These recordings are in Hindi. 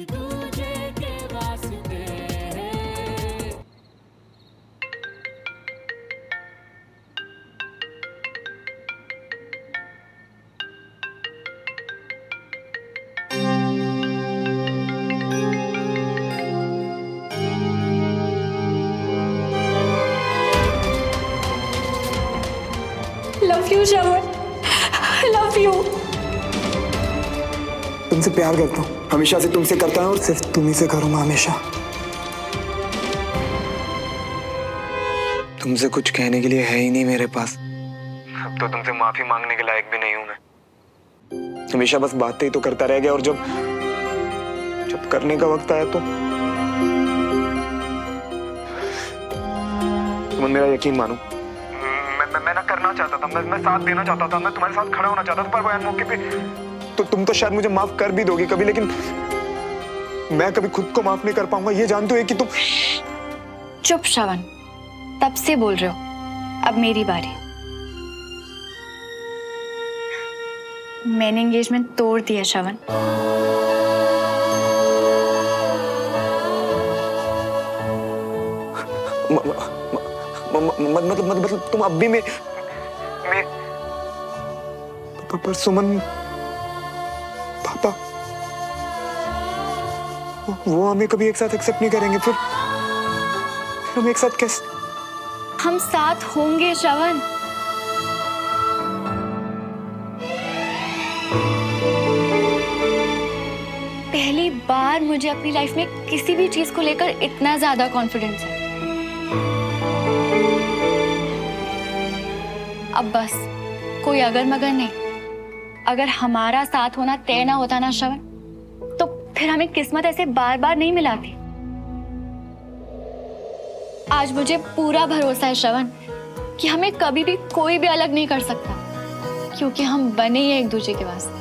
तुझे के वास्ते love you Shravan, love you. तुमसे प्यार करता हूँ, हमेशा से तुमसे करता हूँ और सिर्फ तुम्ही से करूंगा हमेशा। तुमसे कुछ कहने के लिए है ही नहीं मेरे पास। अब तो तुमसे माफी मांगने के लायक भी नहीं हूं मैं। हमेशा बस बातें ही तो करता रह गया और जब जब करने का वक्त आया तो तुम मेरा यकीन मानो, मैं ना करना चाहता था, मैं साथ देना चाहता था, मैं तुम्हारे साथ खड़ा होना चाहता था, पर वो मौके पे तो तुम तो शायद मुझे माफ कर भी दोगी कभी, लेकिन मैं कभी खुद को माफ नहीं कर पाऊंगा। ये जानते हो कि तुम। चुप श्रवण, तब से बोल रहे हो, अब मेरी बारी। मैंने एंगेजमेंट तोड़ दिया श्रवण। मतलब तुम अब भी में पर सुमन पापा वो हमें कभी एक साथ एक्सेप्ट नहीं करेंगे, फिर हम एक साथ कैसे? हम साथ होंगे श्रवण। पहली बार मुझे अपनी लाइफ में किसी भी चीज को लेकर इतना ज्यादा कॉन्फिडेंस है। अब बस कोई अगर मगर नहीं। अगर हमारा साथ होना तय ना होता ना श्रवण, तो फिर हमें किस्मत ऐसे बार बार नहीं मिलाती। आज मुझे पूरा भरोसा है श्रवण कि हमें कभी भी कोई भी अलग नहीं कर सकता, क्योंकि हम बने ही एक दूसरे के वास्ते।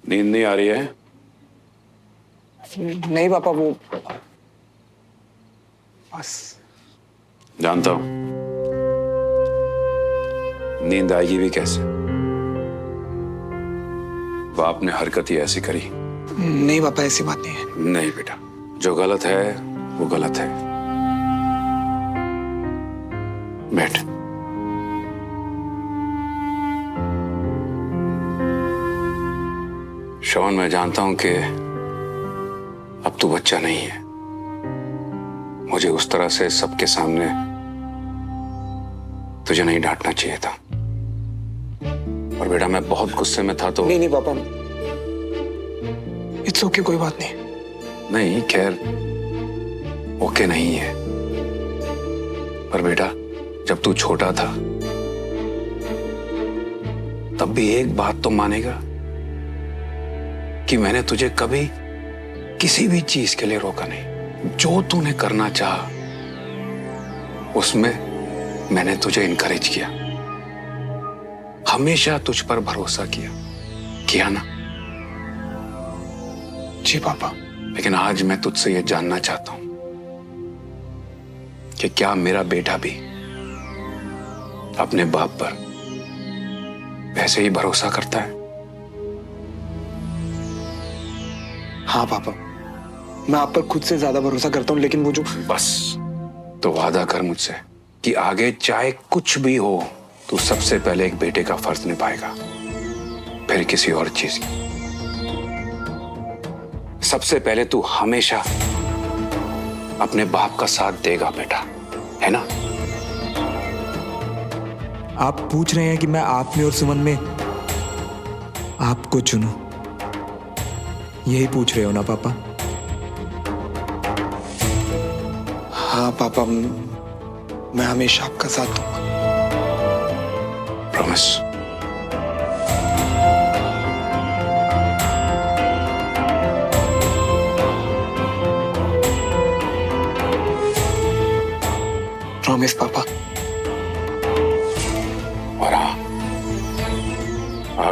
नींद नहीं आ रही है? नहीं पापा, वो बस। जानता हूं, नींद आएगी भी कैसे। बाप ने हरकत ही ऐसी करी। नहीं पापा, ऐसी बात नहीं है। नहीं बेटा, जो गलत है वो गलत है। बैठ। श्रवण, मैं जानता हूं कि अब तू बच्चा नहीं है। मुझे उस तरह से सबके सामने तुझे नहीं डांटना चाहिए था। और बेटा, मैं बहुत गुस्से में था तो। नहीं पापा, इट्स ओके, कोई बात नहीं। नहीं, खैर ओके नहीं है, पर बेटा जब तू छोटा था तब भी एक बात तो मानेगा कि मैंने तुझे कभी किसी भी चीज के लिए रोका नहीं। जो तूने करना चाहा उसमें मैंने तुझे इनकरेज किया, हमेशा तुझ पर भरोसा किया ना? जी पापा। लेकिन आज मैं तुझसे यह जानना चाहता हूं कि क्या मेरा बेटा भी अपने बाप पर वैसे ही भरोसा करता है? हाँ पापा, मैं आप पर खुद से ज्यादा भरोसा करता हूँ, लेकिन वो जो। बस, तो वादा कर मुझसे कि आगे चाहे कुछ भी हो, तू सबसे पहले एक बेटे का फर्ज निभाएगा, फिर किसी और चीज की। सबसे पहले तू हमेशा अपने बाप का साथ देगा बेटा, है ना? आप पूछ रहे हैं कि मैं आप में और सुमन में आपको चुनूं, यही पूछ रहे हो ना पापा? हाँ पापा, मैं हमेशा आपका साथ दूंगा। प्रॉमिस? प्रॉमिस पापा।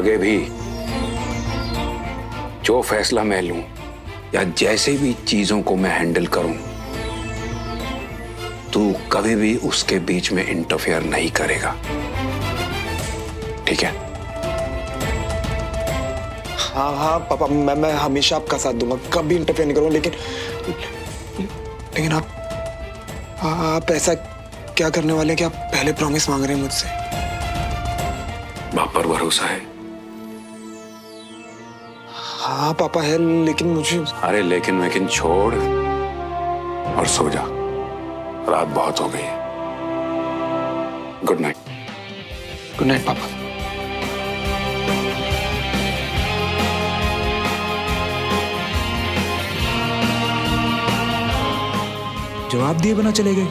आगे भी जो फैसला मैं लूं या जैसे भी चीजों को मैं हैंडल करूं, तू कभी भी उसके बीच में इंटरफेयर नहीं करेगा, ठीक है? हाँ हाँ पापा, मैं हमेशा आपका साथ दूंगा, कभी इंटरफेयर नहीं करूंगा। लेकिन आप ऐसा क्या करने वाले हैं कि आप पहले प्रॉमिस मांग रहे हैं मुझसे? बाप पर भरोसा है? हाँ पापा है, लेकिन मुझे... अरे लेकिन छोड़ और सो जा, रात बहुत हो गई है। Good night. गुड नाइट पापा। जवाब दिए बिना चले गए।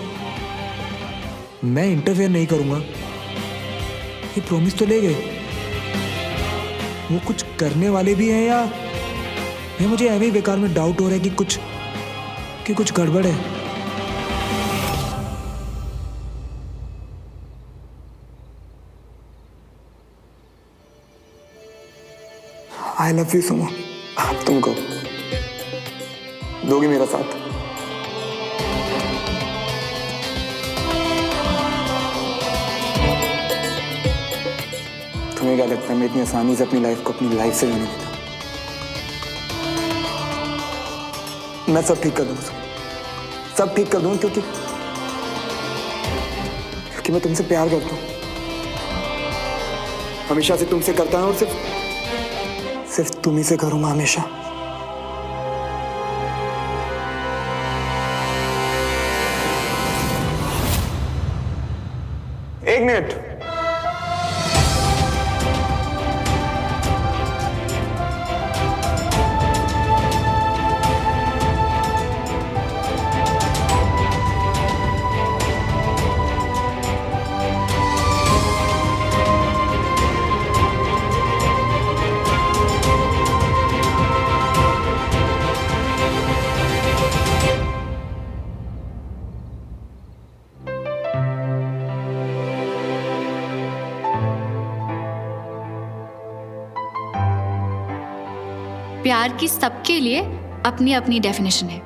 मैं इंटरफेयर नहीं करूंगा, ये प्रॉमिस तो ले गए। वो कुछ करने वाले भी हैं या मुझे ऐसे ही बेकार में डाउट हो रहा है कि कुछ गड़बड़ है। I love you Sumo. अब तुमको दोगी मेरा साथ? तुम्हें क्या लगता है मैं इतनी आसानी से अपनी लाइफ को अपनी लाइफ से लेने देता? मैं सब ठीक कर दूंगा, सब ठीक कर दूंगा, क्योंकि मैं तुमसे प्यार करता हूं, हमेशा से तुमसे करता हूं और सिर्फ तुम ही से करूंगा हमेशा। एक मिनट। प्यार की सबके लिए अपनी अपनी डेफिनेशन है।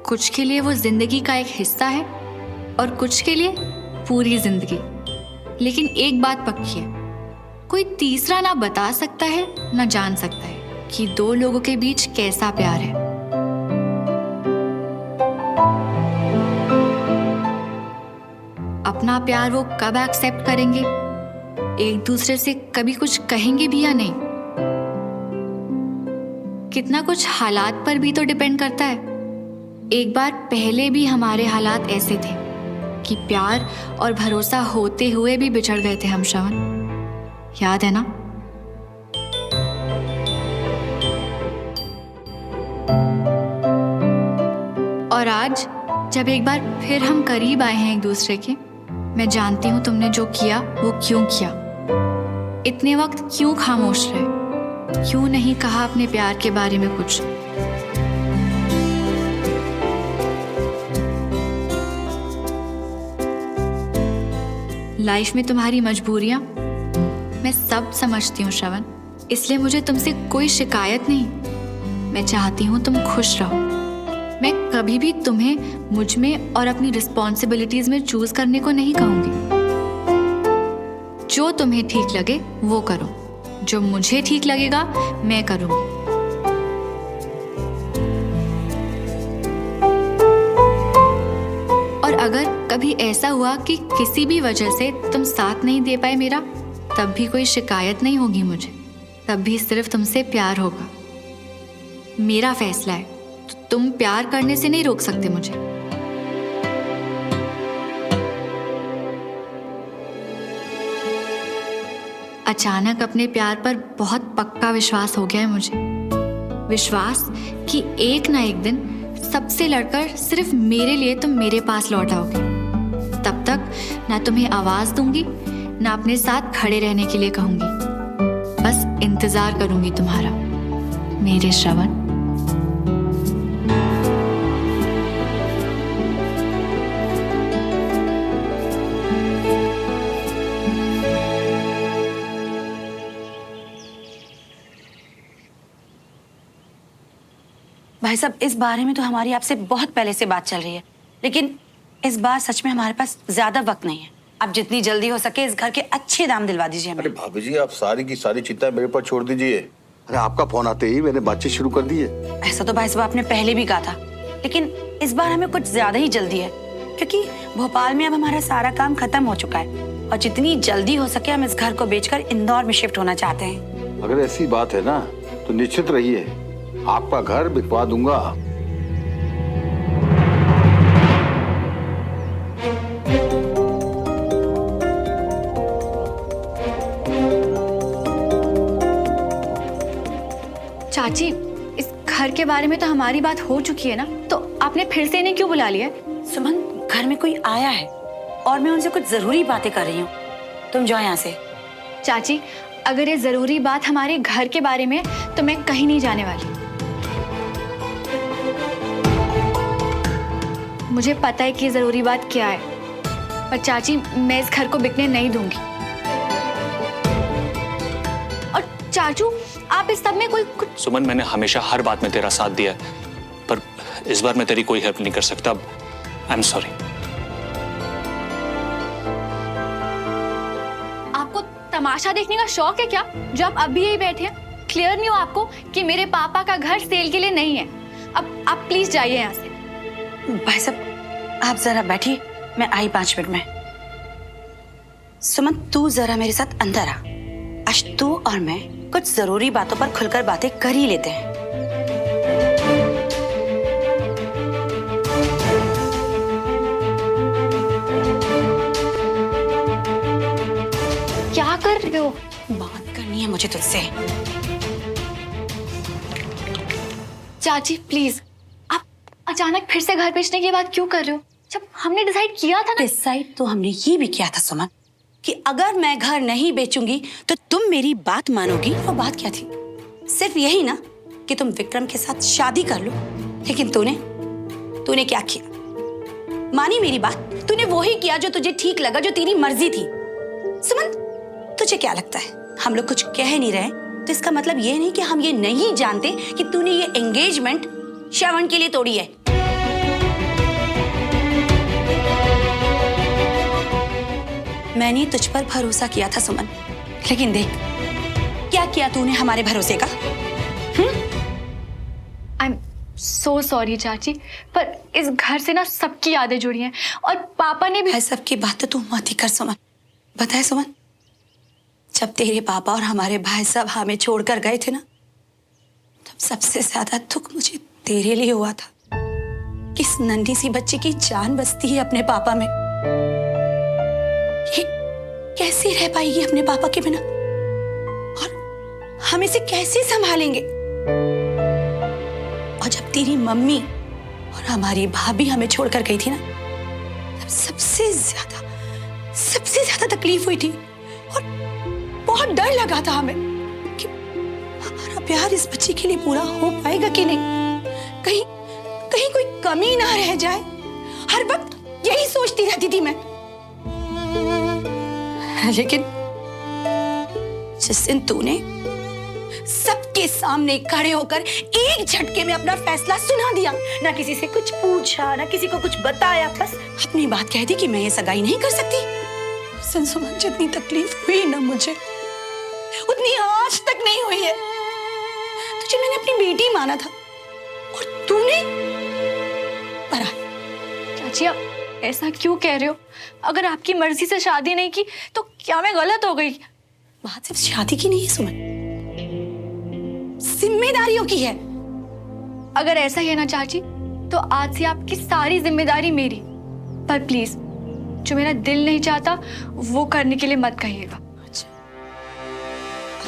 कुछ के लिए वो जिंदगी का एक हिस्सा है और कुछ के लिए पूरी जिंदगी। लेकिन एक बात पक्की है, कोई तीसरा ना बता सकता है ना जान सकता है कि दो लोगों के बीच कैसा प्यार है। अपना प्यार वो कब एक्सेप्ट करेंगे, एक दूसरे से कभी कुछ कहेंगे भी या नहीं, कितना कुछ हालात पर भी तो डिपेंड करता है। एक बार पहले भी हमारे हालात ऐसे थे कि प्यार और भरोसा होते हुए भी बिछड़ गए थे हम, श्रवण, याद है ना? और आज जब एक बार फिर हम करीब आए हैं एक दूसरे के, मैं जानती हूं तुमने जो किया वो क्यों किया, इतने वक्त क्यों खामोश रहे, क्यों नहीं कहा अपने प्यार के बारे में कुछ। लाइफ में तुम्हारी मजबूरियां मैं सब समझती हूँ श्रवण, इसलिए मुझे तुमसे कोई शिकायत नहीं। मैं चाहती हूँ तुम खुश रहो। मैं कभी भी तुम्हें मुझ में और अपनी रिस्पॉन्सिबिलिटीज में चूज करने को नहीं कहूंगी। जो तुम्हें ठीक लगे वो करो, जो मुझे ठीक लगेगा मैं करूंगी। और अगर कभी ऐसा हुआ कि किसी भी वजह से तुम साथ नहीं दे पाए मेरा, तब भी कोई शिकायत नहीं होगी मुझे, तब भी सिर्फ तुमसे प्यार होगा। मेरा फैसला है, तो तुम प्यार करने से नहीं रोक सकते मुझे। अचानक अपने प्यार पर बहुत पक्का विश्वास हो गया है मुझे। विश्वास कि एक ना एक दिन सबसे लड़कर सिर्फ मेरे लिए तुम मेरे पास लौट आओगे। तब तक ना तुम्हें आवाज दूंगी ना अपने साथ खड़े रहने के लिए कहूंगी। बस इंतजार करूंगी तुम्हारा, मेरे श्रवण। भाई साहब, इस बारे में तो हमारी आपसे बहुत पहले से बात चल रही है, लेकिन इस बार सच में हमारे पास ज्यादा वक्त नहीं है। अब जितनी जल्दी हो सके इस घर के अच्छे दाम दिलवा दीजिए हमें। अरे भाभी जी, आप सारी की सारी चिंताएं मेरे पर छोड़ दीजिए। अरे आपका फोन आते ही मैंने बातचीत शुरू कर दी है। ऐसा तो भाई साहब आपने पहले भी कहा था, लेकिन इस बार हमें कुछ ज्यादा ही जल्दी है, क्योंकि भोपाल में अब हमारा सारा काम खत्म हो चुका है और जितनी जल्दी हो सके हम इस घर को बेचकर इंदौर में शिफ्ट होना चाहते हैं। अगर ऐसी बात है ना तो निश्चित रहिए, आपका घर बिकवा दूंगा। चाची, इस घर के बारे में तो हमारी बात हो चुकी है ना, तो आपने फिर से इन्हें क्यों बुला लिया? सुमन, घर में कोई आया है और मैं उनसे कुछ जरूरी बातें कर रही हूँ, तुम जाओ यहाँ से। चाची, अगर ये जरूरी बात हमारे घर के बारे में है तो मैं कहीं नहीं जाने वाली। मुझे पता है कि ये जरूरी बात क्या है, पर चाची मैं इस घर को बिकने नहीं दूंगी। और चाचू, आप इस सब में कोई कुछ... सुमन, मैंने हमेशा हर बात में तेरा साथ दिया है, पर इस बार मैं तेरी कोई हेल्प नहीं कर सकता। I am sorry. आपको तमाशा देखने का शौक है क्या, जो आप अभी यही बैठे हैं? क्लियर नहीं हो आपको कि मेरे पापा का घर सेल के लिए नहीं है? अब आप प्लीज जाइए यहाँ से। भाई साहब, आप जरा बैठिए, मैं आई 5 मिनट में। सुमन, तू जरा मेरे साथ अंदर आ। आज तू और मैं कुछ जरूरी बातों पर खुलकर बातें कर ही लेते हैं। क्या कर रहे हो? बात करनी है मुझे तुझसे। चाची प्लीज, आप अचानक फिर से घर बेचने की बात क्यों कर रहे हो, जब हमने डिसाइड किया था ना? डिसाइड तो हमने ये भी किया था सुमन कि अगर मैं घर नहीं बेचूंगी तो तुम मेरी बात मानोगी। वो बात क्या थी? सिर्फ यही ना कि तुम विक्रम के साथ शादी कर लो। लेकिन तूने क्या किया? मानी मेरी बात? तूने वो ही किया जो तुझे ठीक लगा, जो तेरी मर्जी थी। सुमन, तुझे क्या लगता है हम लोग कुछ कह नहीं रहे तो इसका मतलब ये नहीं कि हम ये नहीं जानते कि तूने ये एंगेजमेंट श्रवण के लिए तोड़ी है। मैंने तुझ पर भरोसा किया था सुमन, लेकिन देख क्या किया तूने हमारे भरोसे का। आई एम सो सॉरी चाची, पर इस घर से ना सबकी यादें जुड़ी हैं और पापा ने भी... भाई सबकी बात तू मत ही कर सुमन। बताए सुमन, जब तेरे पापा और हमारे भाई साहब हमें छोड़कर गए थे ना, तब सबसे ज्यादा दुख मुझे तेरे लिए हुआ था। किस नन्ही सी बच्ची की जान बसती है अपने पापा में, ये कैसे रह पाएगी अपने पापा के बिना, और हम इसे कैसे संभालेंगे? और जब तेरी मम्मी और हमारी भाभी हमें छोड़कर गई थी ना, तब सबसे ज्यादा तकलीफ हुई थी और बहुत डर लगा था हमें कि हमारा प्यार इस बच्ची के लिए पूरा हो पाएगा कि नहीं, कहीं कोई कमी ना रह जाए। हर वक्त यही सोचती रहती थी मैं। लेकिन जिस दिन तूने सबके सामने खड़े होकर एक झटके में अपना फैसला सुना दिया, ना किसी से कुछ पूछा, ना किसी को कुछ बताया, बस अपनी बात कह दी कि मैं ये सगाई नहीं कर सकती। सुमन, जितनी तकलीफ हुई ना मुझे, उतनी आज तक नहीं हुई है। तुझे मैंने अपनी बेटी माना था और तूने परा। चाची आप ऐसा क्यों कह रहे हो? अगर आपकी मर्जी से शादी नहीं की तो क्या मैं गलत हो गई? बात सिर्फ शादी की नहीं है सुमन, जिम्मेदारियों की है। अगर ऐसा ही है ना चाची, तो आज से आपकी सारी जिम्मेदारी मेरी। पर प्लीज, जो मेरा दिल नहीं चाहता वो करने के लिए मत कहिएगा।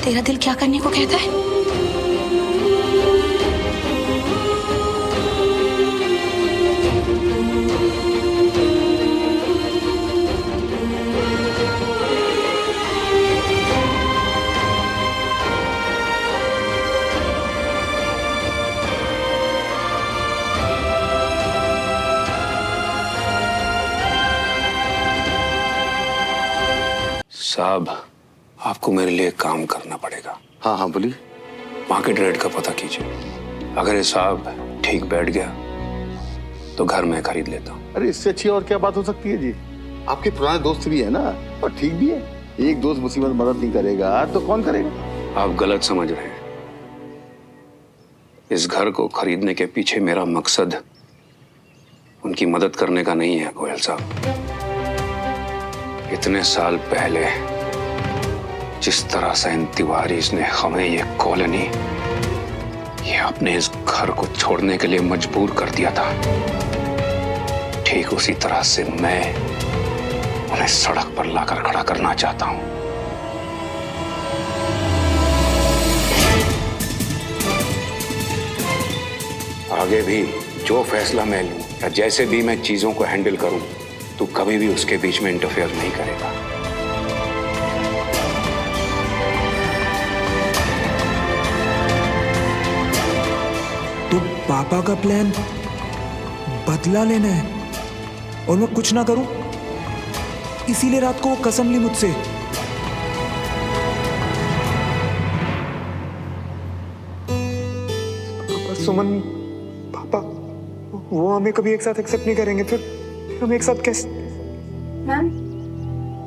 तेरा दिल क्या करने को कहता है? साहब, आपको मेरे लिए काम करना पड़ेगा। हाँ हाँ बोलिए। मार्केट रेट का पता कीजिए। अगर ये साहब ठीक बैठ गया तो घर में खरीद लेता हूँ। अरे इससे अच्छी और क्या बात हो सकती है जी? आपके पुराने दोस्त भी है ना, और ठीक भी है। एक दोस्त मुसीबत में मदद नहीं करेगा तो कौन करेगा? आप गलत समझ रहे हैं। इस घर को खरीदने के पीछे मेरा मकसद उनकी मदद करने का नहीं है गोयल साहब। इतने साल पहले जिस तरह से इन तिवारीज ने हमें ये कॉलोनी, ये अपने इस घर को छोड़ने के लिए मजबूर कर दिया था, ठीक उसी तरह से मैं उन्हें सड़क पर लाकर खड़ा करना चाहता हूं। आगे भी जो फैसला मैं लूं या जैसे भी मैं चीजों को हैंडल करूं, तू कभी भी उसके बीच में इंटरफेयर नहीं करेगा। तो पापा का प्लान बदला लेना है और मैं कुछ ना करूं, इसीलिए रात को वो कसम ली मुझसे। सुमन, पापा वो हमें कभी एक साथ एक्सेप्ट नहीं करेंगे, फिर हम एक साथ कैसे? मैम,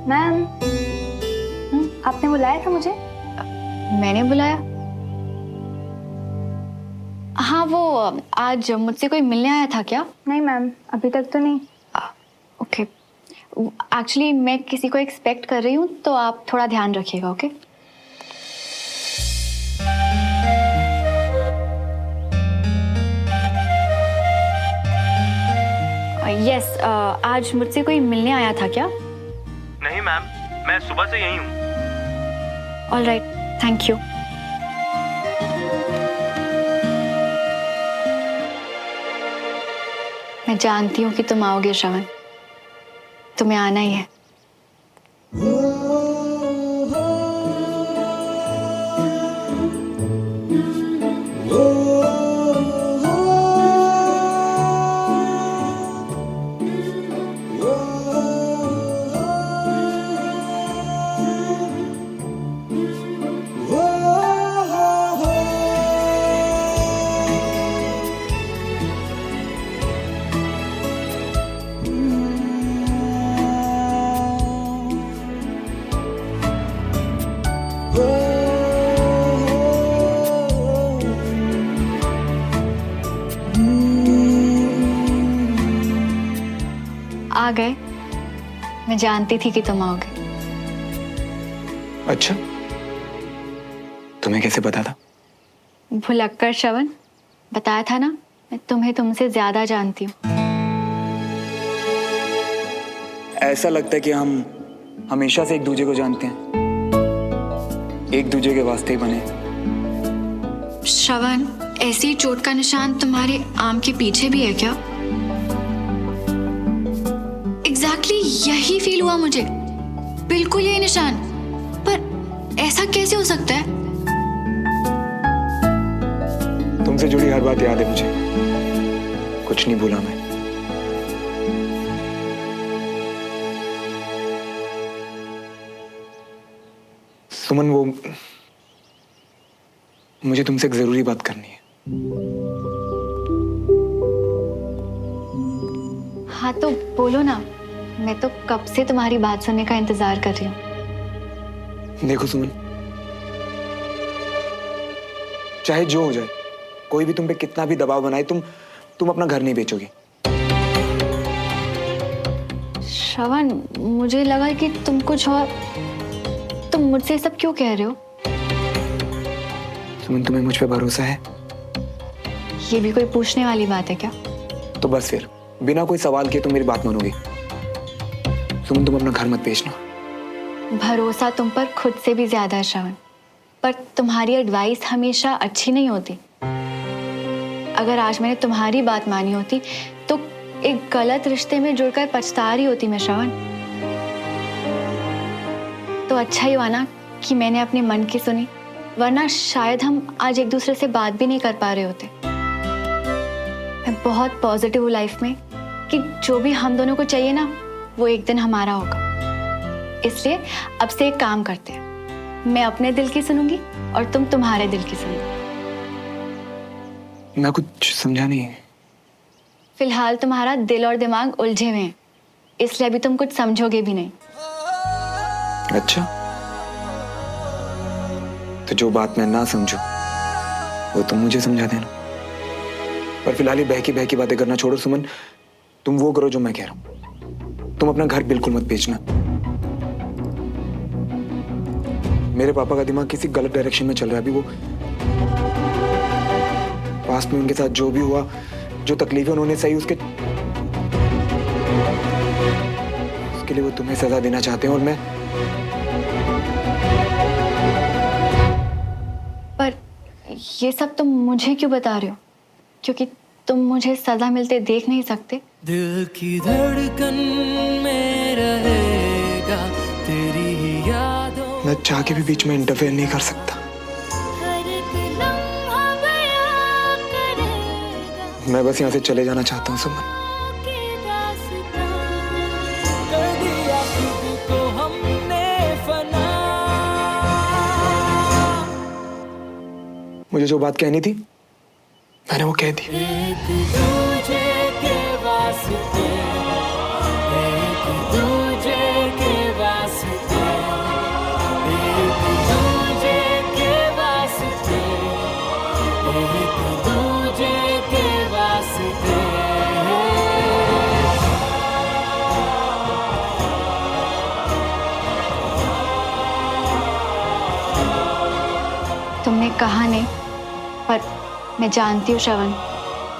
मैम, आपने बुलाया था मुझे? मैंने बुलाया? हाँ, वो आज मुझसे कोई मिलने आया था क्या? नहीं मैम, अभी तक तो नहीं। ओके, एक्चुअली मैं किसी को एक्सपेक्ट कर रही हूँ, तो आप थोड़ा ध्यान रखिएगा। ओके? यस, आज मुझसे कोई मिलने आया था क्या? नहीं मैम, मैं सुबह से यही हूँ। All right, thank you. मैं जानती हूँ कि तुम आओगे श्रवण, तुम्हें आना ही है। आ गए? मैं जानती थी कि तुम आओगे। अच्छा, तुम्हें कैसे पता था? भुलक्कर श्रवण, बताया था ना, मैं तुम्हें तुमसे ज्यादा जानती हूँ। ऐसा लगता है कि हम हमेशा से एक दूसरे को जानते हैं, एक दूसरे के वास्ते ही बने। श्रवण, ऐसी चोट का निशान तुम्हारे आम के पीछे भी है क्या? एग्जैक्टली यही फील हुआ मुझे, बिल्कुल यही निशान। पर ऐसा कैसे हो सकता है? तुमसे जुड़ी हर बात याद है मुझे, कुछ नहीं भूला मैं। सुमन, वो मुझे तुमसे एक जरूरी बात करनी है। हाँ तो बोलो ना, मैं तो कब से तुम्हारी बात सुनने का इंतजार कर रही हूँ। देखो सुमन, चाहे जो हो जाए, कोई भी तुम पे कितना भी दबाव बनाए, तुम अपना घर नहीं बेचोगी। श्रवण, मुझे लगा कि तुम कुछ और, तुम मुझसे सब क्यों कह रहे हो? सुमन, तुम्हें मुझ पे भरोसा है? ये भी कोई पूछने वाली बात है क्या? तो बस फिर बिना कोई सवाल किए तुम मेरी बात मानोगी। सुमन, तुम अपना घर मत बेचना। भरोसा तुम पर खुद से भी ज्यादा है श्रवण, पर तुम्हारी एडवाइस हमेशा अच्छी नहीं होती। अगर आज मैंने तुम्हारी बात मानी होती तो एक गलत रिश्ते में जुड़कर पछता रही होती मैं श्रवण। तो अच्छा ही हुआ ना कि मैंने अपने मन की सुनी, वरना शायद हम आज एक दूसरे से बात भी नहीं कर पा रहे होते। मैं बहुत पॉजिटिव हूँ लाइफ में कि जो भी हम दोनों को चाहिए ना, वो एक दिन हमारा होगा। इसलिए अब से एक काम करते हैं, मैं अपने दिल की सुनूंगी और तुम तुम्हारे दिल की सुनो। मैं कुछ समझा नहीं। फिलहाल तुम्हारा दिल और दिमाग उलझे हुए हैं, इसलिए अभी तुम कुछ समझोगे भी नहीं। अच्छा, तो जो बात मैं ना समझू वो तुम मुझे समझा देना। पर फिलहाल ये बहकी बातें करना छोड़ो सुमन, तुम वो करो जो मैं कह रहा हूं। तुम अपना घर बिल्कुल मत बेचना। मेरे पापा का दिमाग किसी गलत डायरेक्शन में चल रहा है अभी। वो पास्ट में उनके साथ जो भी हुआ, जो तकलीफें उन्होंने सही, उसके लिए वो तुम्हें सजा देना चाहते हैं। और मैं पर ये सब तुम मुझे क्यों बता रहे हो? क्योंकि तुम मुझे सजा मिलते देख नहीं सकते? दिल की धड़कन में रहेगा तेरी ही यादों। मैं चाह के भी बीच में इंटरफेयर नहीं कर सकता। मैं बस यहाँ से चले जाना चाहता हूँ सुमन। मुझे जो बात कहनी थी मैंने वो कह दी। एक दूजे के वास्ते, एक दूजे के वास्ते, एक दूजे के वास्ते, एक दूजे के वास्ते। तुमने कहा नहीं, पर मैं जानती हूँ श्रवण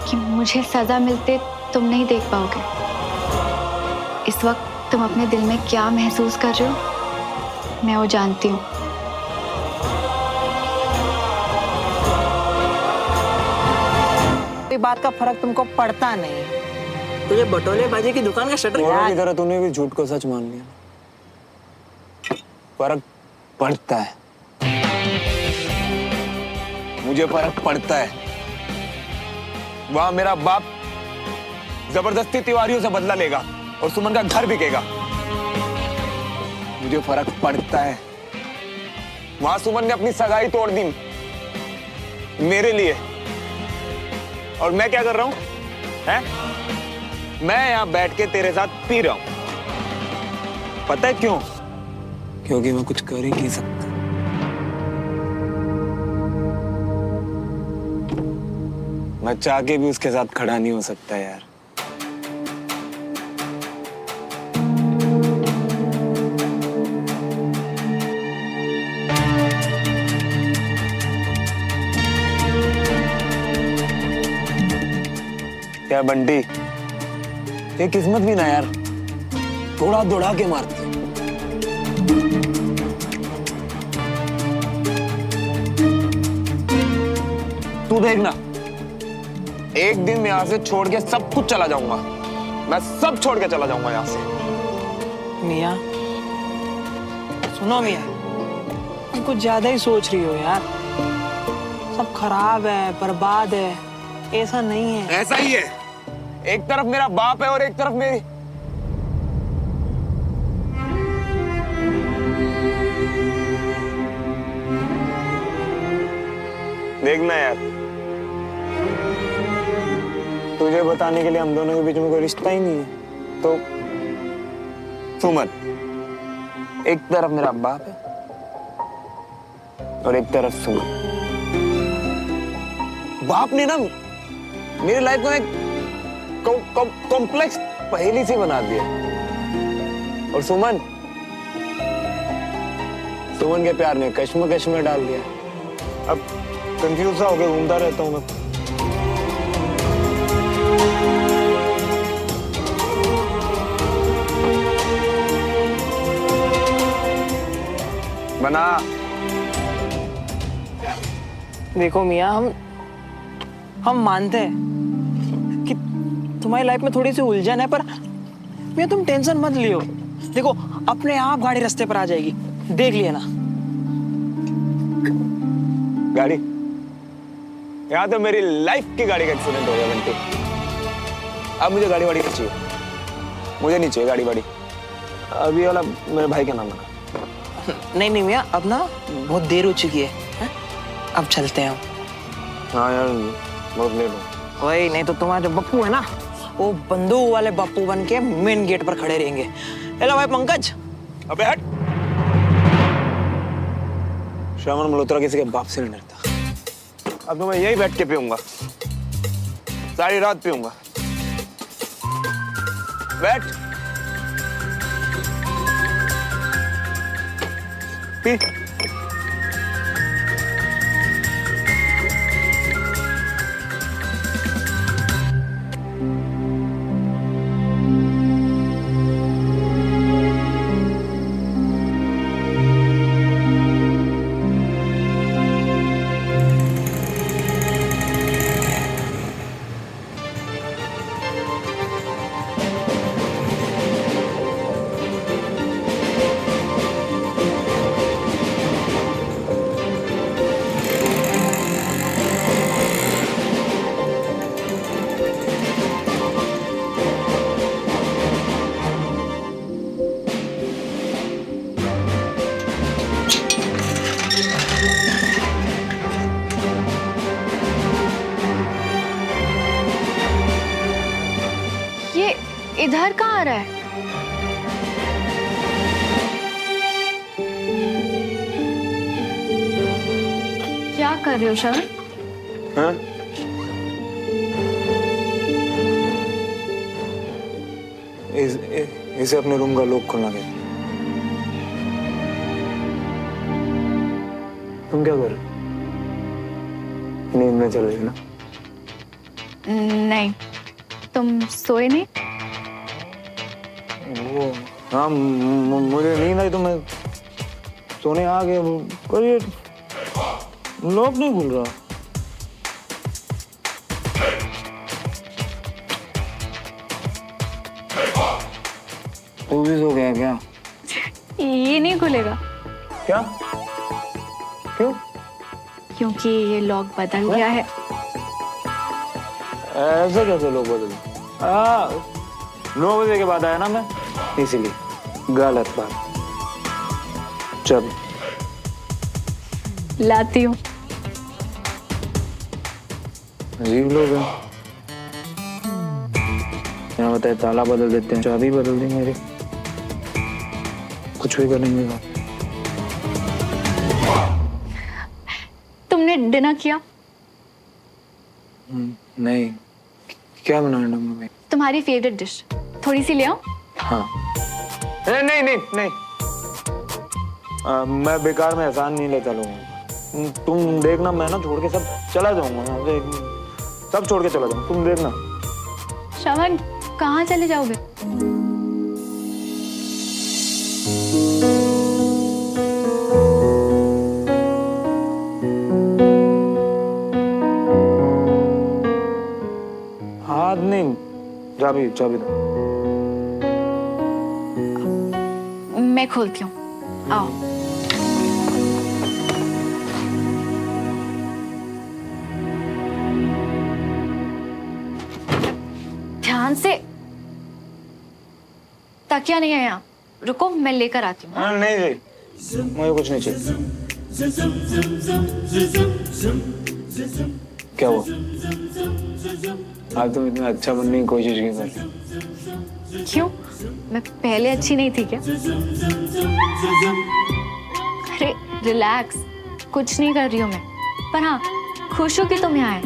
कि मुझे सजा मिलते तुम नहीं देख पाओगे। इस वक्त तुम अपने दिल में क्या महसूस कर रहे हो मैं वो जानती हूँ। कोई बात का फर्क तुमको पड़ता नहीं। तुझे बटोलेबाजी की दुकान का शटर की तरह तूने भी झूठ को सच मान लिया। फर्क पड़ता है, मुझे फर्क पड़ता है। वहां मेरा बाप जबरदस्ती तिवारियों से बदला लेगा और सुमन का घर बिकेगा। मुझे फर्क पड़ता है। वहां सुमन ने अपनी सगाई तोड़ दी मेरे लिए, और मैं क्या कर रहा हूं हैं? मैं यहां बैठ के तेरे साथ पी रहा हूं। पता है क्यों? क्योंकि मैं कुछ कर ही नहीं सकता। मैं चाह के भी उसके साथ खड़ा नहीं हो सकता यार। क्या बंटी, ये किस्मत भी ना यार, थोड़ा दौड़ा के मारती। तू देखना, एक दिन मैं यहाँ से छोड़ के सब कुछ चला जाऊंगा। मैं सब छोड़ के चला जाऊंगा यहाँ से। मियाँ सुनो मियाँ, तुम कुछ ज्यादा ही सोच रही हो यार। सब खराब है, बर्बाद है, ऐसा नहीं है। ऐसा ही है। एक तरफ मेरा बाप है और एक तरफ मेरी देखना यार, तुझे बताने के लिए हम दोनों के बीच में कोई रिश्ता ही नहीं है। तो सुमन, एक तरफ मेरा बाप है और एक तरफ सुमन। बाप ने ना मेरी लाइफ को एक कॉम्प्लेक्स पहेली सी बना दिया, और सुमन के प्यार ने कश्मकश में डाल दिया। अब कंफ्यूज सा होकर घूमता रहता हूं मैं। बना देखो मियाँ, हम मानते हैं कि तुम्हारी लाइफ में थोड़ी सी उलझन है, पर मियाँ तुम टेंशन मत लियो। देखो अपने आप गाड़ी रास्ते पर आ जाएगी, देख लिया ना। गाड़ी? यहाँ तो मेरी लाइफ की गाड़ी का एक्सीडेंट हो गया बंटी। अब मुझे गाड़ी वाड़ी नहीं चाहिए, मुझे नहीं चाहिए गाड़ी वाड़ी। अभी वाला मेरे भाई का नाम है। नहीं नहीं मियाँ, अब ना बहुत देर हो चुकी है, अब चलते हैं हम। हाँ यार, बहुत लेट हो। वही, नहीं तो तुम्हारे जो बप्पू है ना, वो बंदूक वाले बप्पू बन के मेन गेट पर खड़े रहेंगे। हेलो भाई पंकज। अबे हट। श्रवण मल्होत्रा किसी के बाप से नहीं डरता। अब तो मैं यही बैठ के पीऊंगा, सारी रात पीऊंगा। बैठ पी। ये इधर कहाँ आ रहा है? क्या कर रहे हो श्रवण? हाँ? इसे अपने रूम का लॉक खोलना कहते हैं। तुम क्या कर रहे हो? नींद में चल रही हो ना? नहीं, तुम सोए नहीं? वो हाँ, मुझे नींद आई तो मैं सोने आ गया, पर ये लॉक नहीं खुल रहा। तू भी सो गया क्या? ये नहीं खुलेगा। क्या? क्यों? क्योंकि ये लॉक बदल गया है। ऐसे कैसे लोग बदल? 9 बजे के बाद आया ना मैं, इसीलिए। गलत बात। चल लाती हूँ। अजीब लोग हैं। यहाँ बताए ताला बदल देते हैं, चाबी बदल दी मेरी। कुछ भी करेंगे। तुमने डिनर किया? नहीं। क्या बनाया मम्मी? तुम्हारी फेवरेट डिश थोड़ी सी ले आओ। हाँ। नहीं नहीं नहीं, मैं बेकार में एहसान नहीं लेता लोगों का। तुम देखना, मैं ना छोड़ के सब चला जाऊंगा यहाँ से, सब छोड़ के चला जाऊंगा, तुम देखना। श्रवण, कहाँ चले जाओगे? हाथ नहीं, चाबी चाबी दो। मैं खोलती हूँ, आओ। ध्यान से। तकिया नहीं है यहाँ, रुको मैं लेकर आती हूँ। हाँ, नहीं नहीं, मुझे कुछ नहीं चाहिए। क्या हुआ? आज तुम इतना अच्छा बनने की कोशिश क्यों कर रही हो? क्यों? मैं पहले अच्छी नहीं थी क्या? अरे रिलैक्स, कुछ नहीं कर रही हूँ मैं। पर हाँ, खुश हो कि तुम यहाँ आए।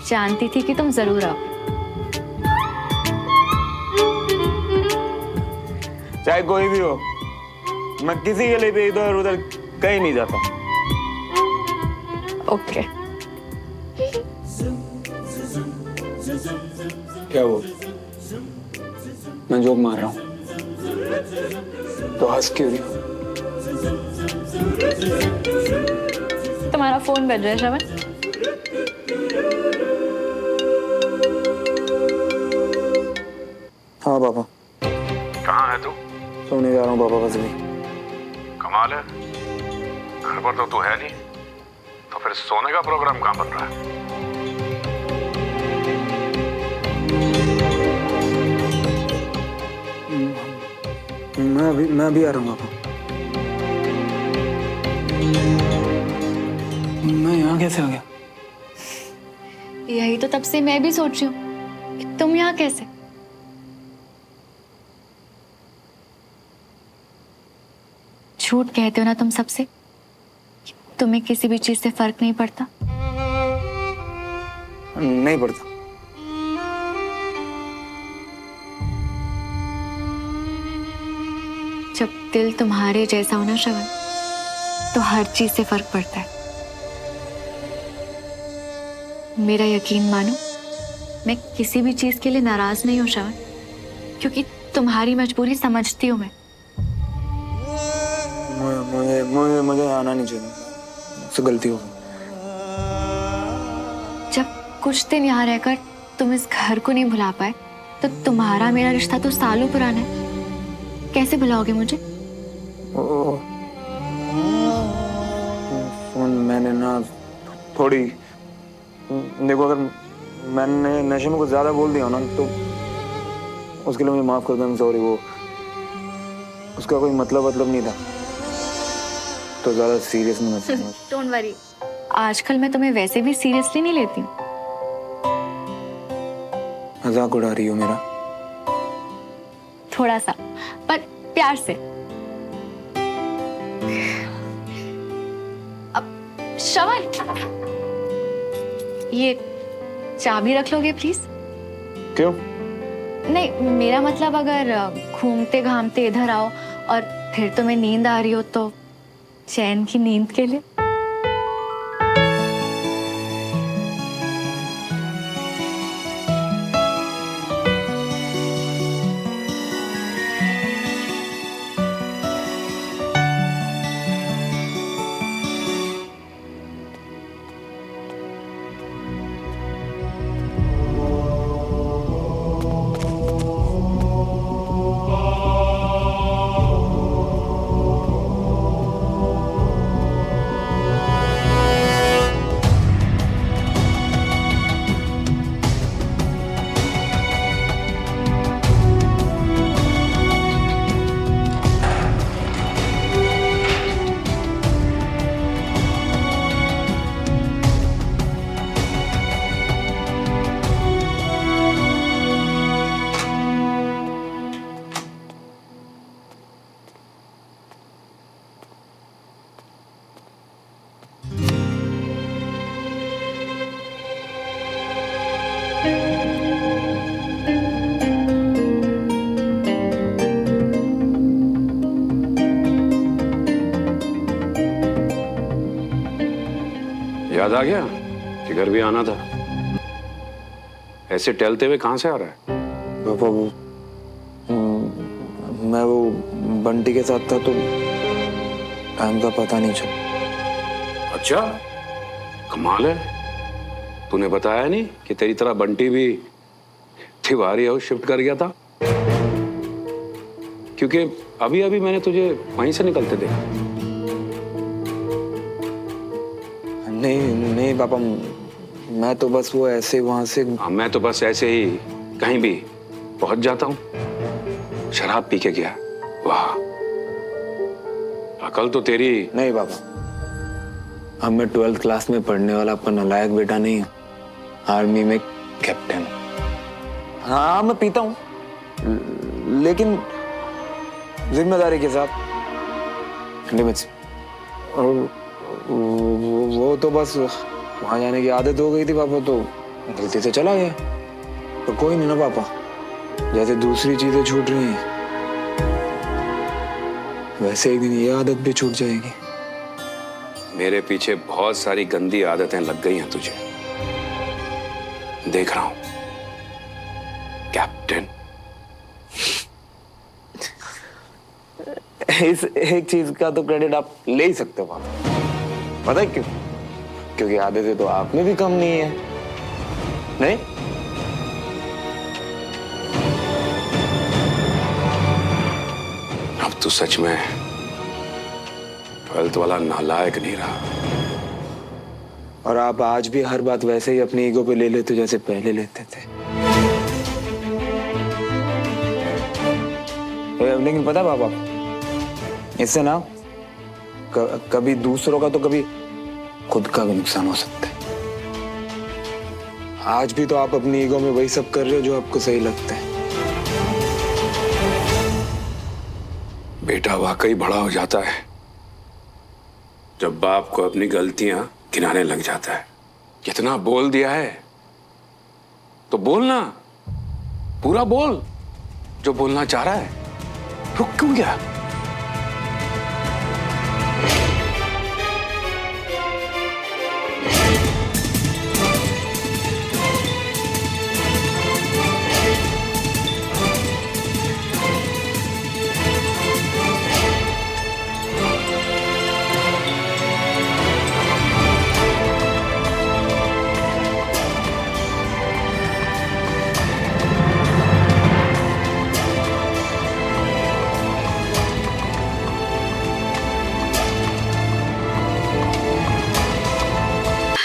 जानती थी कि तुम जरूर आओ। चाहे कोई भी हो, मैं किसी के लिए भी इधर उधर कहीं नहीं जाता। ओके। क्या हुआ? मैं जोक मार रहा हूँ तो हंस क्यों रही हो? तुम्हारा फोन बज रहा है श्रवण। हाँ पापा। कहाँ है तू? सोने जा रहा हूँ पापा, बस भी। कमाल है, घर पर तो तू है नहीं, तो फिर सोने का प्रोग्राम कहाँ बन रहा है? मैं भी आ रहा हूँ पापा। मैं यहाँ कैसे आ गया? तब से मैं भी सोच रही हूँ कि तुम यहाँ कैसे। झूठ कहते हो ना तुम सबसे कि तुम्हें किसी भी चीज से फर्क नहीं पड़ता। नहीं पड़ता। जब दिल तुम्हारे जैसा हो ना श्रवण, तो हर चीज से फर्क पड़ता है। मेरा यकीन मानो, मैं किसी भी चीज के लिए नाराज नहीं हूं श्रवण, क्योंकि तुम्हारी मजबूरी समझती हूँ मैं। मुझे आना नहीं चाहिए, मुझसे गलती हो गई। जब कुछ दिन यहाँ रहकर तुम इस घर को नहीं भुला पाए, तो तुम्हारा मेरा रिश्ता तो सालों पुराना है। कैसे भुलाओगे मुझे? मैंने ना थोड़ी, देखो अगर मैंने नशे में कुछ ज्यादा बोल दिया ना तो उसके लिए मुझे माफ कर दो। सॉरी, वो उसका कोई मतलब नहीं था, तो ज्यादा सीरियस नहीं मत लेना। डोंट वरी, आजकल मैं तुम्हें वैसे भी सीरियसली नहीं लेती हूँ। मजाक उड़ा रही हो मेरा? थोड़ा सा, पर प्यार से। अब श्रवण, ये चाबी रख लोगे प्लीज? क्यों? नहीं, मेरा मतलब अगर घूमते घामते इधर आओ और फिर तुम्हें नींद आ रही हो तो चैन की नींद के लिए। याद आ गया कि घर भी आना था? ऐसे टहलते हुए कहां से आ रहा है? पापा मैं वो बंटी के साथ था तो टाइम का पता नहीं चला। अच्छा, कमाल है। तूने बताया नहीं कि तेरी तरह बंटी भी तिवारी हाउस शिफ्ट कर गया था? क्योंकि अभी अभी मैंने तुझे वहीं से निकलते देखा। नहीं पापा, मैं तो बस वो ऐसे वहां से। मैं तो बस ऐसे ही कहीं भी पहुंच जाता हूँ। शराब पी के गया। वाह, अकल तो तेरी। नहीं पापा, अब मैं 12th क्लास में पढ़ने वाला अपन नालायक बेटा नहीं हूँ। आर्मी में कैप्टन। हाँ मैं पीता हूँ, लेकिन जिम्मेदारी के साथ, लिमिट्स। और वो तो बस वहां जाने की आदत हो गई थी पापा, तो गलती से चला गया। तो कोई नहीं ना पापा, जैसे दूसरी चीजें छूट रही हैं वैसे एक दिन ये आदत भी छूट जाएगी। मेरे पीछे बहुत सारी गंदी आदतें लग गई हैं तुझे, देख रहा हूं। कैप्टन, इस एक चीज का तो क्रेडिट आप ले ही सकते हो पापा। पता है क्यों? क्योंकि आदतें तो आप में भी कम नहीं है। नहीं? अब तू सच में 12th वाला नालायक नहीं रहा। और आप आज भी हर बात वैसे ही अपनी ईगो पे ले लेते जैसे पहले लेते थे। लेकिन पता है पापा, इससे ना कभी दूसरों का तो कभी खुद का भी नुकसान हो सकता है। आज भी तो आप अपनी ईगो में वही सब कर रहे हो जो आपको सही लगता है। बेटा वाकई बड़ा हो जाता है जब बाप को अपनी गलतियां गिनाने लग जाता है। कितना बोल दिया है तो बोलना, पूरा बोल जो बोलना चाह रहा है। रुक क्यों गया?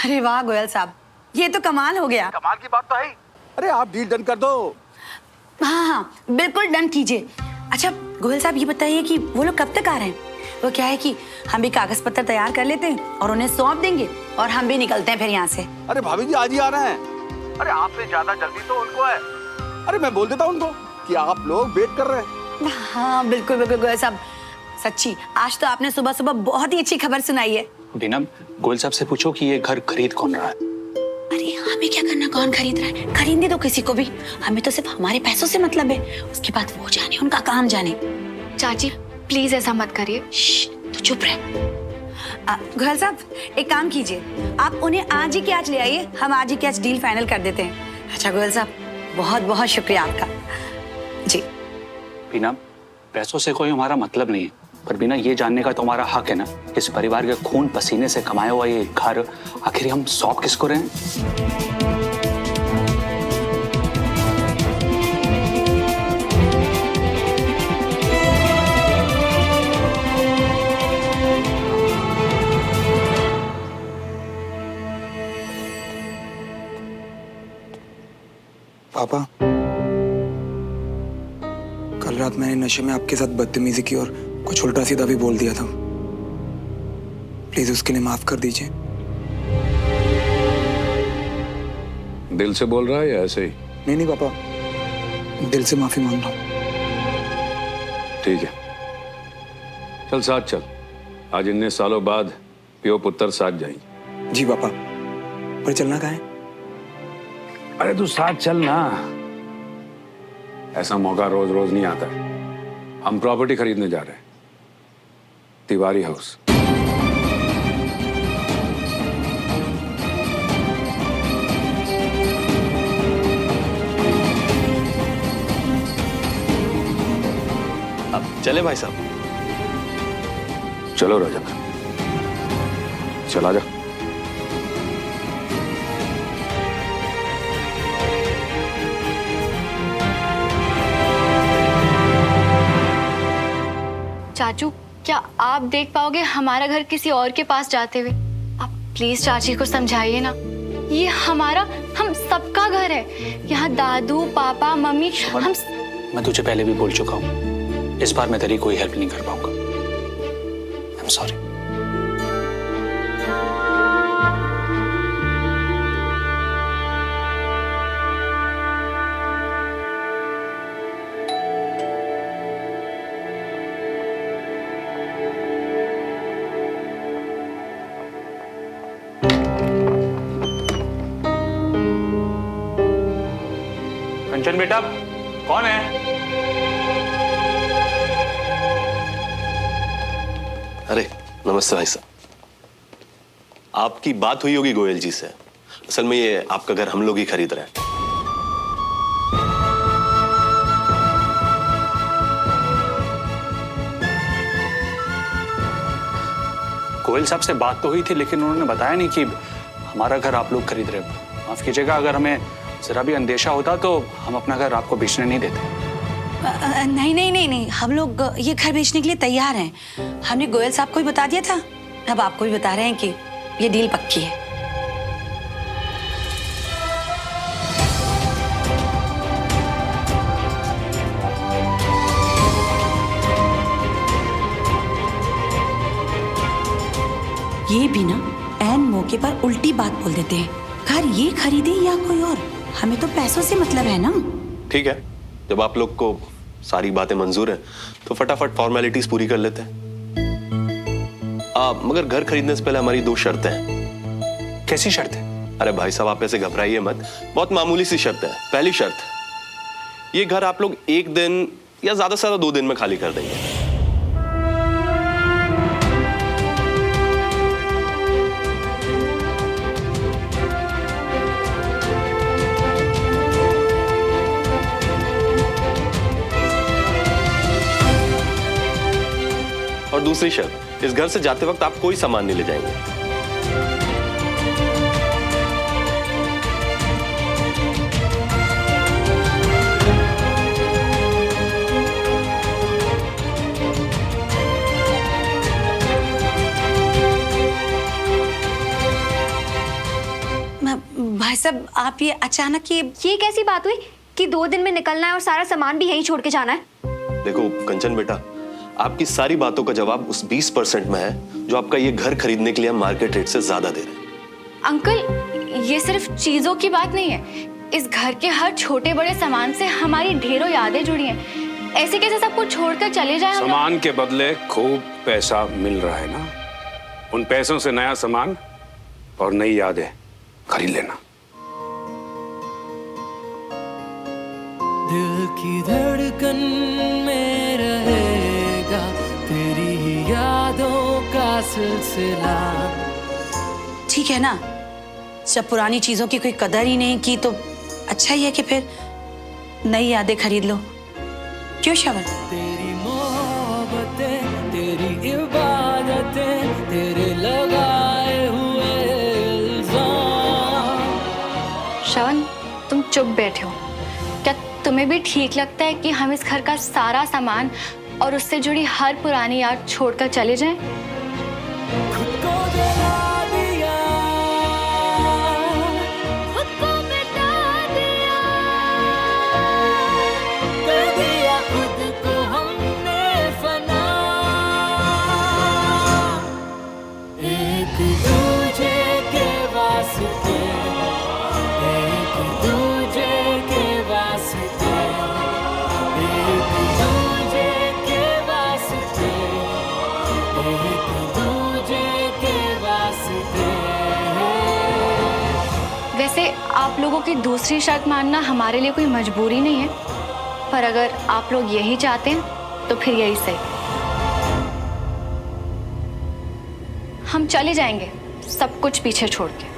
अरे वाह गोयल साहब, ये तो कमाल हो गया। कमाल की बात तो है। अरे आप डील डन कर दो। हाँ हाँ बिल्कुल डन कीजिए। अच्छा गोयल साहब ये बताइए कि वो लोग कब तक आ रहे हैं? वो क्या है कि हम भी कागज पत्र तैयार कर लेते हैं और उन्हें सौंप देंगे और हम भी निकलते हैं फिर यहाँ से। अरे भाभी जी आज ही आ रहे हैं। अरे आपसे ज्यादा जल्दी तो उनको है। अरे मैं बोल देता हूँ उनको कि आप लोग वेट कर रहे हैं। हाँ बिल्कुल बिल्कुल गोयल साहब, सच्ची आज तो आपने सुबह सुबह बहुत ही अच्छी खबर सुनाई है। बीना, गोयल साहब से पूछो कि ये घर खरीद कौन रहा है। अरे हमें क्या करना, कौन खरीद रहा है? खरीदने दो किसी को भी, हमें तो सिर्फ हमारे पैसों से मतलब है। उसके बाद वो जाने, उनका काम जाने। चाची प्लीज ऐसा मत करिए। तू चुप रह। गोयल साहब एक काम कीजिए, आप उन्हें आज ही के आज ले आइए, हम आज ही के आज डील फाइनल कर देते हैं। अच्छा गोयल साहब बहुत बहुत शुक्रिया आपका। जी बीना, पैसों से कोई हमारा मतलब नहीं है, पर बिना ये जानने का तुम्हारा हक है ना, इस परिवार के खून पसीने से कमाया हुआ ये घर आखिर हम सौंप किसको रहे हैं? पापा, कल रात मैंने नशे में आपके साथ बदतमीजी की और कुछ उल्टा सीधा भी बोल दिया था। प्लीज उसके लिए माफ कर दीजिए। दिल से बोल रहा है या ऐसे ही? नहीं पापा, दिल से माफी मांग रहा हूँ। ठीक है, चल साथ चल। आज इतने सालों बाद पियो पुत्र साथ जाएंगे। जी पापा, पर चलना कहाँ है? अरे तू साथ चल ना, ऐसा मौका रोज रोज नहीं आता है। हम प्रॉपर्टी खरीदने जा रहे हैं, तिवारी हाउस। अब चले भाई साहब। चलो रजक, चला जा। चाचू क्या आप देख पाओगे हमारा घर किसी और के पास जाते हुए? आप प्लीज चाची को समझाइए ना, ये हमारा, हम सबका घर है। यहाँ दादू पापा मम्मी हम। मैं तुझे पहले भी बोल चुका हूँ, इस बार मैं तेरी कोई हेल्प नहीं कर पाऊंगा। I am sorry. कंचन बेटा, कौन है? अरे नमस्ते भाई साहब। आपकी बात हुई होगी गोयल जी से। असल में ये आपका घर हम लोग ही खरीद रहे हैं। गोयल साहब से बात तो हुई थी, लेकिन उन्होंने बताया नहीं कि हमारा घर आप लोग खरीद रहे हैं। माफ कीजिएगा, अगर हमें जरा भी अंदेशा होता तो हम अपना घर आपको बेचने नहीं देते। नहीं नहीं नहीं नहीं, हम लोग ये घर बेचने के लिए तैयार हैं। हमने गोयल साहब को भी बता दिया था, अब आपको भी बता रहे हैं कि ये डील पक्की है। ये भी ना ऐन मौके पर उल्टी बात बोल देते हैं। घर ये खरीदे या कोई और, हमें तो पैसों से मतलब है ना। ठीक है, जब आप लोग को सारी बातें मंजूर है तो फटाफट फॉर्मेलिटीज पूरी कर लेते हैं। मगर घर खरीदने से पहले हमारी 2 शर्तें हैं। कैसी शर्त है? अरे भाई साहब, आप ऐसे घबराइए मत, बहुत मामूली सी शर्त है। पहली शर्त, ये घर आप लोग 1 दिन या ज्यादा से ज्यादा 2 दिन में खाली कर देंगे। और दूसरी शर्त, इस घर से जाते वक्त आप कोई सामान नहीं ले जाएंगे। भाई साहब, आप ये अचानक ये कैसी बात हुई कि 2 दिन में निकलना है और सारा सामान भी यहीं छोड़ के जाना है? देखो कंचन बेटा, आपकी सारी बातों का जवाब उस 20% में है जो आपका ये घर खरीदने के लिए हम मार्केट रेट से ज्यादा दे रहे हैं। अंकल, ये सिर्फ चीजों की बात नहीं है, इस घर के हर छोटे बड़े सामान से हमारी ढेरों यादें जुड़ी हैं। ऐसे कैसे सब कुछ छोड़कर चले जाएं हम लोग? सामान के बदले खूब पैसा मिल रहा है ना, उन पैसों से नया सामान और नई यादें खरीद लेना। दिल की धड़कन में रहेगा तेरी ही यादों का सिलसिला। ठीक है ना, जब पुरानी चीजों की कोई कदर ही नहीं की तो अच्छा ही है कि फिर नई यादें खरीद लो। क्यों श्रवण? तेरी मोहब्बतें, तेरी इबादतें, तेरे लगाए हुए इल्जाम। श्रवण, तुम चुप बैठे हो। क्या तुम्हें भी ठीक लगता है कि हम इस घर का सारा सामान और उससे जुड़ी हर पुरानी याद छोड़कर चले जाएं? खुद को जला दिया, खुद को मिटा दिया, कर दिया खुद को हमने फना। एक दूजे के वास्ते, एक दूजे के वास्ते, एक दूजे के वास्ते, एक दूजे के वास्ते। वैसे आप लोगों की दूसरी शर्त मानना हमारे लिए कोई मजबूरी नहीं है, पर अगर आप लोग यही चाहते हैं तो फिर यही सही। हम चले जाएंगे सब कुछ पीछे छोड़ के।